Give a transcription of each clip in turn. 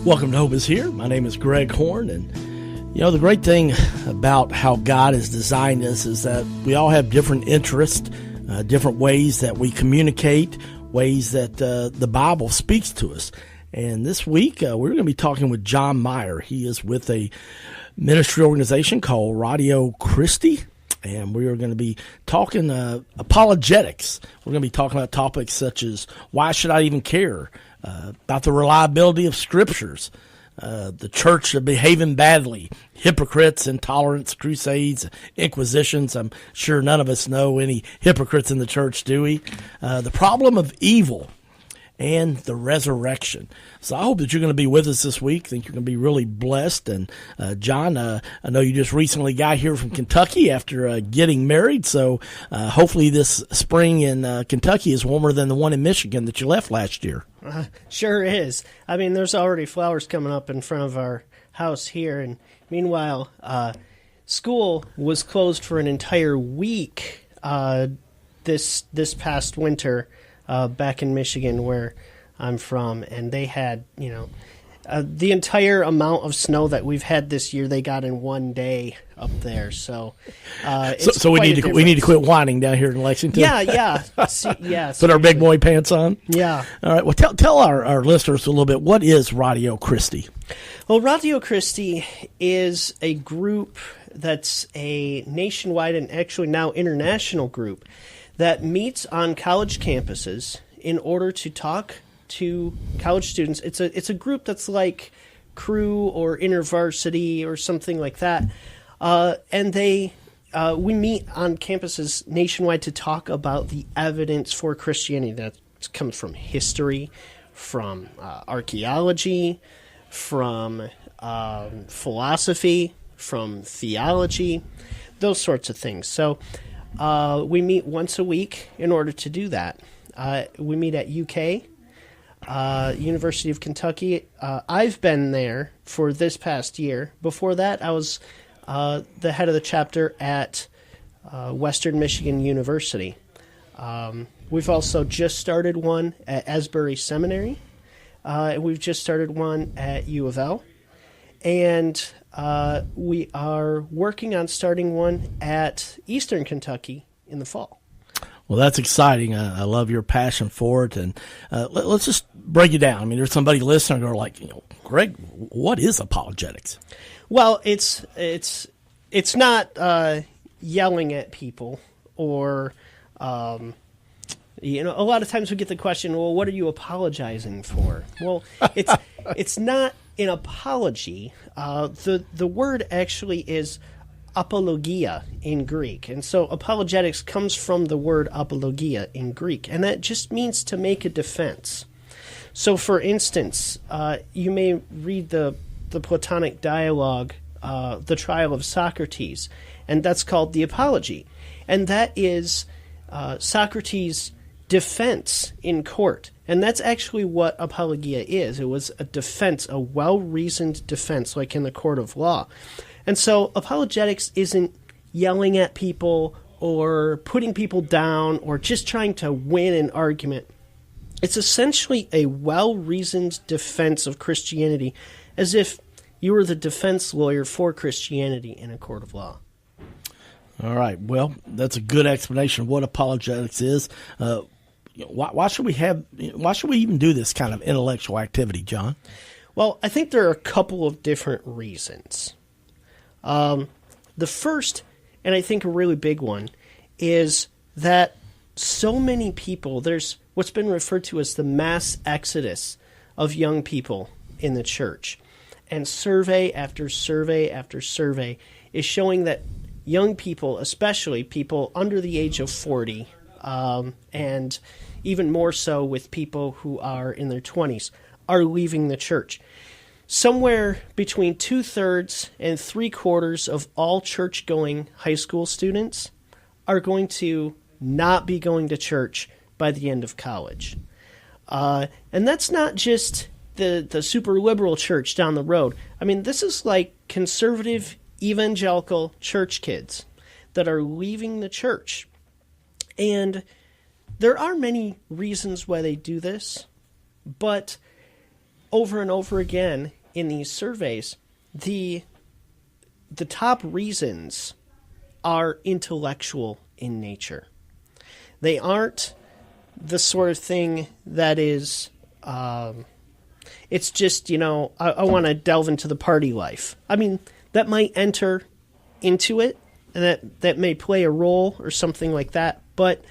Welcome to Hope is Here. My name is Greg Horn, and the great thing about how God has designed us is that we all have different interests, different ways that we communicate, ways that the Bible speaks to us. And this week, we're going to be talking with Jon Meyer. He is with a ministry organization called Radio Christi, and we are going to be talking apologetics. We're going to be talking about topics such as why should I even care, about the reliability of scriptures, the church behaving badly, hypocrites, intolerance, crusades, inquisitions. I'm sure none of us know any hypocrites in the church, do we? The problem of evil and the resurrection. So I hope that you're going to be with us this week. I think you're going to be really blessed. And Jon, I know you just recently got here from Kentucky after getting married. So hopefully this spring in Kentucky is warmer than the one in Michigan that you left last year. Sure is. I mean, there's already flowers coming up in front of our house here. And meanwhile, school was closed for an entire week this past winter back in Michigan, where I'm from, and they had, the entire amount of snow that we've had this year, they got in one day up there. So, so we need to quit whining down here in Lexington. Yeah. Put our big boy pants on. Yeah. All right. Well, tell our listeners a little bit. What is Radio Christi? Well, Radio Christi is a group that's a nationwide and actually now international group that meets on college campuses in order to talk to college students. It's a group that's like Crew or InterVarsity or something like that, and we meet on campuses nationwide to talk about the evidence for Christianity that comes from history, from archaeology, from philosophy, from theology, those sorts of things. So we meet once a week in order to do that. We meet at UK, University of Kentucky. I've been there for this past year. Before that, I was the head of the chapter at Western Michigan University. We've also just started one at Asbury Seminary. We've just started one at U of L. And we are working on starting one at Eastern Kentucky in the fall. Well, that's exciting. I love your passion for it. And let's just break it down. I mean, there's somebody listening who are like, Greg, what is apologetics? Well, it's not yelling at people or, a lot of times we get the question, well, what are you apologizing for? Well, it's not an apology. The word actually is apologia in Greek. And so apologetics comes from the word apologia in Greek, and that just means to make a defense. So, for instance, you may read the Platonic dialogue, The Trial of Socrates, and that's called the Apology. And that is Socrates' defense in court. And that's actually what apologia is. It was a defense, a well-reasoned defense, like in the court of law. And so apologetics isn't yelling at people or putting people down or just trying to win an argument. It's essentially a well-reasoned defense of Christianity, as if you were the defense lawyer for Christianity in a court of law. All right. Well, that's a good explanation of what apologetics is. Why should we even do this kind of intellectual activity, Jon? Well, I think there are a couple of different reasons. The first, and I think a really big one, is that so many people, there's what's been referred to as the mass exodus of young people in the church. And survey after survey after survey is showing that young people, especially people under the age of 40, and even more so with people who are in their 20s, are leaving the church. Somewhere between 2/3 and 3/4 of all church-going high school students are going to not be going to church by the end of college. And that's not just the super liberal church down the road. I mean, this is like conservative evangelical church kids that are leaving the church. And there are many reasons why they do this, but over and over again in these surveys, the top reasons are intellectual in nature. They aren't the sort of thing that is, it's just, I want to delve into the party life. I mean, that might enter into it, and that may play a role or something like that, but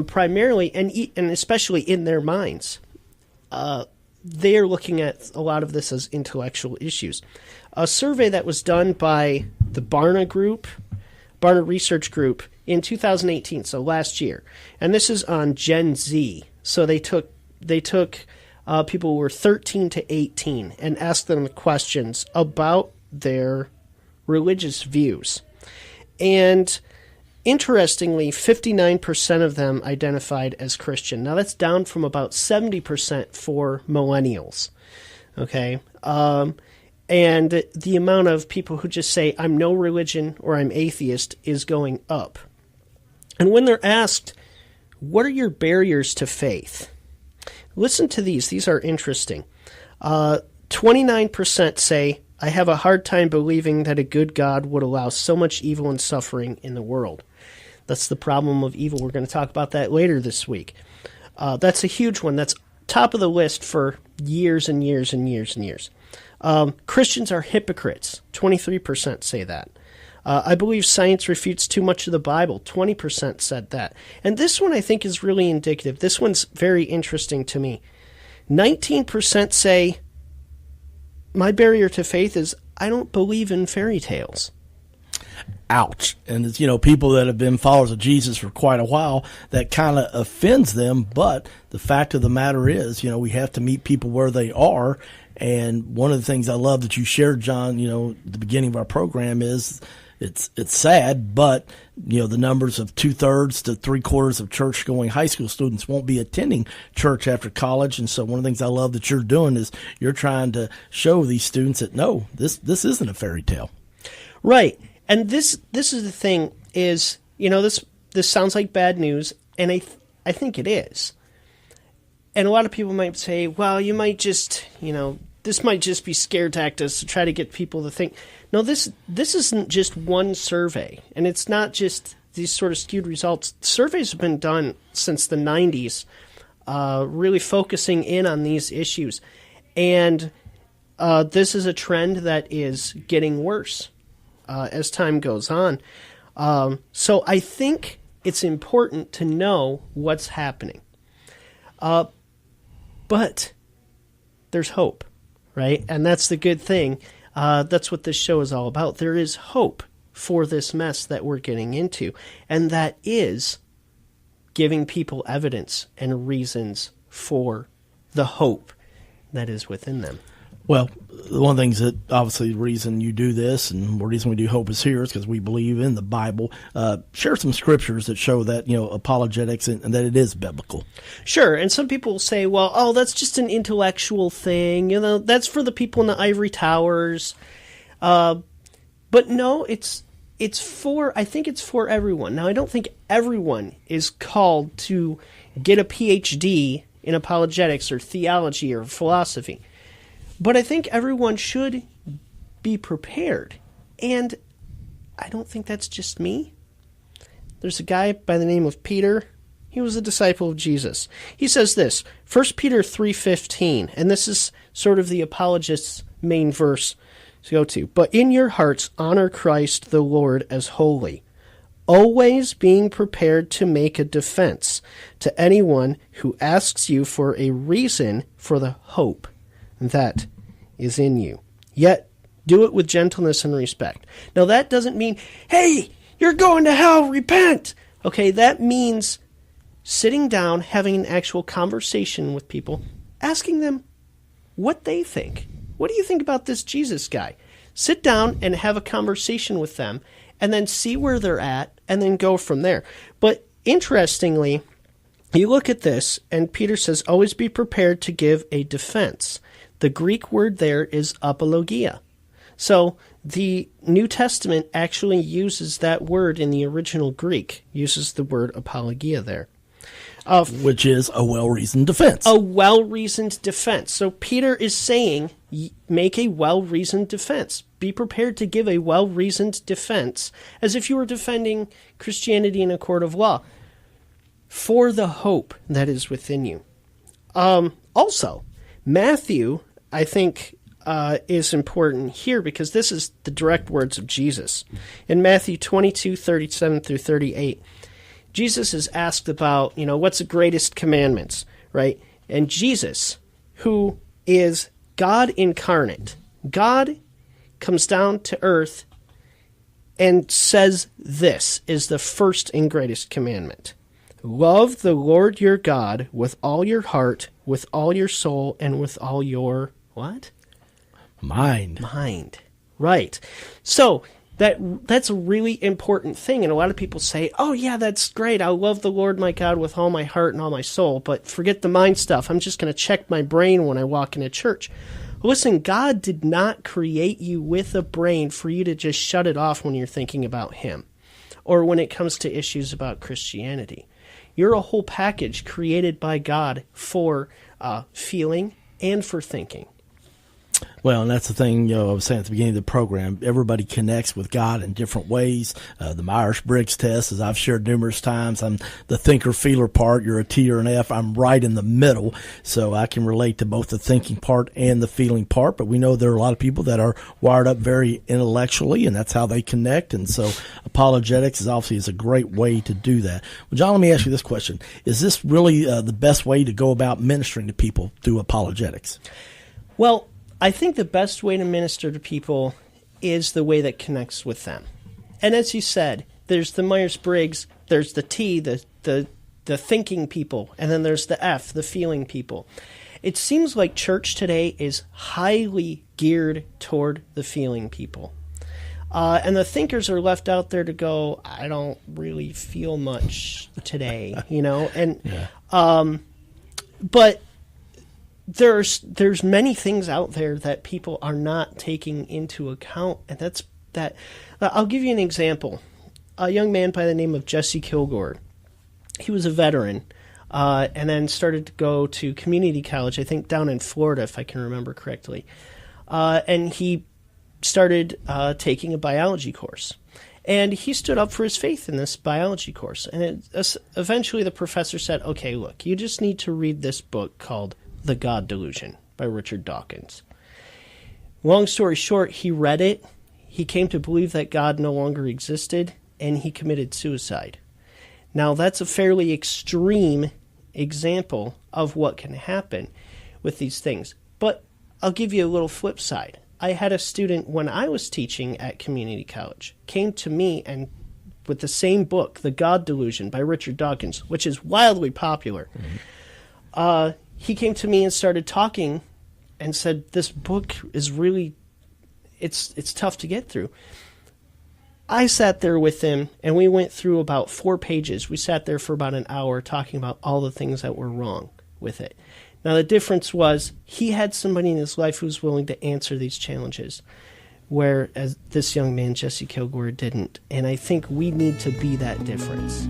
primarily, and especially in their minds, they are looking at a lot of this as intellectual issues. A survey that was done by the Barna Research Group in 2018, so last year, and this is on Gen Z. So they took people who were 13 to 18 and asked them questions about their religious views. And interestingly, 59% of them identified as Christian. Now, that's down from about 70% for millennials, okay? And the amount of people who just say, I'm no religion or I'm atheist is going up. And when they're asked, what are your barriers to faith? Listen to these. These are interesting. 29% say, I have a hard time believing that a good God would allow so much evil and suffering in the world. That's the problem of evil. We're going to talk about that later this week. That's a huge one. That's top of the list for years and years and years and years. Christians are hypocrites. 23% say that. I believe science refutes too much of the Bible. 20% said that. And this one I think is really indicative. This one's very interesting to me. 19% say, my barrier to faith is I don't believe in fairy tales. Ouch. And it's, people that have been followers of Jesus for quite a while, that kind of offends them. But the fact of the matter is, we have to meet people where they are. And one of the things I love that you shared, John, at the beginning of our program is it's sad, but, the numbers of 2/3 to 3/4 of church-going high school students won't be attending church after college. And so one of the things I love that you're doing is you're trying to show these students that, no, this isn't a fairy tale. Right. And this is the thing is, this sounds like bad news, and I think it is. And a lot of people might say, well, you might just, this might just be scare tactics to try to get people to think. No, this isn't just one survey, and it's not just these sort of skewed results. Surveys have been done since the 90s, really focusing in on these issues. And this is a trend that is getting worse as time goes on. So I think it's important to know what's happening. But there's hope, right? And that's the good thing. That's what this show is all about. There is hope for this mess that we're getting into, and that is giving people evidence and reasons for the hope that is within them. Well, one of the things that obviously the reason you do this and the reason we do Hope is Here is because we believe in the Bible. Share some scriptures that show that, apologetics and that it is biblical. Sure. And some people say, well, that's just an intellectual thing. That's for the people in the ivory towers. But no, I think it's for everyone. Now, I don't think everyone is called to get a PhD in apologetics or theology or philosophy. But I think everyone should be prepared. And I don't think that's just me. There's a guy by the name of Peter. He was a disciple of Jesus. He says this, 1 Peter 3:15, and this is sort of the apologist's main verse to go to. But in your hearts honor Christ the Lord as holy, always being prepared to make a defense to anyone who asks you for a reason for the hope that is in you. Yet, do it with gentleness and respect. Now, that doesn't mean, hey, you're going to hell, repent. Okay, that means sitting down, having an actual conversation with people, asking them what they think. What do you think about this Jesus guy? Sit down and have a conversation with them, and then see where they're at, and then go from there. But interestingly, you look at this, and Peter says, always be prepared to give a defense. The Greek word there is apologia. So the New Testament actually uses that word in the original Greek, uses the word apologia there. Which is a well-reasoned defense. A well-reasoned defense. So Peter is saying, make a well-reasoned defense. Be prepared to give a well-reasoned defense, as if you were defending Christianity in a court of law, for the hope that is within you. Also, Matthew, I think, is important here because this is the direct words of Jesus. In Matthew 22:37 through 38, Jesus is asked about, what's the greatest commandments, right? And Jesus, who is God incarnate, God comes down to earth and says this is the first and greatest commandment. Love the Lord your God with all your heart, with all your soul, and with all your, what? Mind. Right. So that's a really important thing. And a lot of people say, oh, yeah, that's great. I love the Lord my God with all my heart and all my soul, but forget the mind stuff. I'm just going to check my brain when I walk into church. Listen, God did not create you with a brain for you to just shut it off when you're thinking about Him or when it comes to issues about Christianity. You're a whole package created by God for feeling and for thinking. Well, and that's the thing, I was saying at the beginning of the program, everybody connects with God in different ways. The Myers-Briggs test, as I've shared numerous times, I'm the thinker-feeler part. You're a T or an F. I'm right in the middle, so I can relate to both the thinking part and the feeling part. But we know there are a lot of people that are wired up very intellectually, and that's how they connect. And so apologetics is a great way to do that. Well, John, let me ask you this question. Is this really the best way to go about ministering to people through apologetics? Well, I think the best way to minister to people is the way that connects with them. And as you said, there's the Myers-Briggs, there's the T, the thinking people, and then there's the F, the feeling people. It seems like church today is highly geared toward the feeling people. And the thinkers are left out there to go, I don't really feel much today, and yeah. But there's many things out there that people are not taking into account, and that's that. I'll give you an example. A young man by the name of Jesse Kilgore. He was a veteran, and then started to go to community college, I think down in Florida, if I can remember correctly. And he started taking a biology course. And he stood up for his faith in this biology course. And eventually the professor said, okay, look, you just need to read this book called The God Delusion by Richard Dawkins. Long story short, he read it, he came to believe that God no longer existed, and he committed suicide. Now, that's a fairly extreme example of what can happen with these things. But I'll give you a little flip side. I had a student, when I was teaching at community college, came to me and with the same book, The God Delusion by Richard Dawkins, which is wildly popular. Mm-hmm. He came to me and started talking and said, this book is really, it's tough to get through. I sat there with him, and we went through about 4 pages. We sat there for about an hour talking about all the things that were wrong with it. Now, the difference was he had somebody in his life who was willing to answer these challenges, whereas this young man, Jesse Kilgore, didn't. And I think we need to be that difference.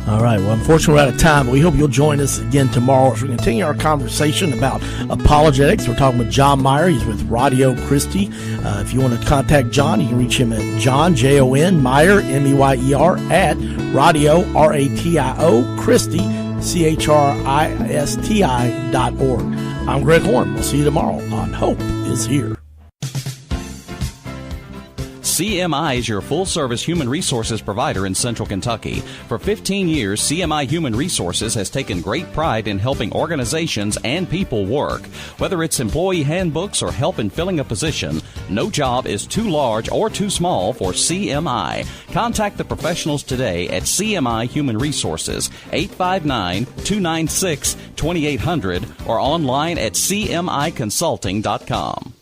All right. Well, unfortunately, we're out of time, but we hope you'll join us again tomorrow as we continue our conversation about apologetics. We're talking with Jon Meyer. He's with Radio Christi. If you want to contact Jon, you can reach him at Jon, Jon, Meyer, Meyer, at Radio, Radio, Christi, CHRISTI.org. I'm Greg Horn. We'll see you tomorrow on Hope is Here. CMI is your full-service human resources provider in Central Kentucky. For 15 years, CMI Human Resources has taken great pride in helping organizations and people work. Whether it's employee handbooks or help in filling a position, no job is too large or too small for CMI. Contact the professionals today at CMI Human Resources, 859-296-2800, or online at cmiconsulting.com.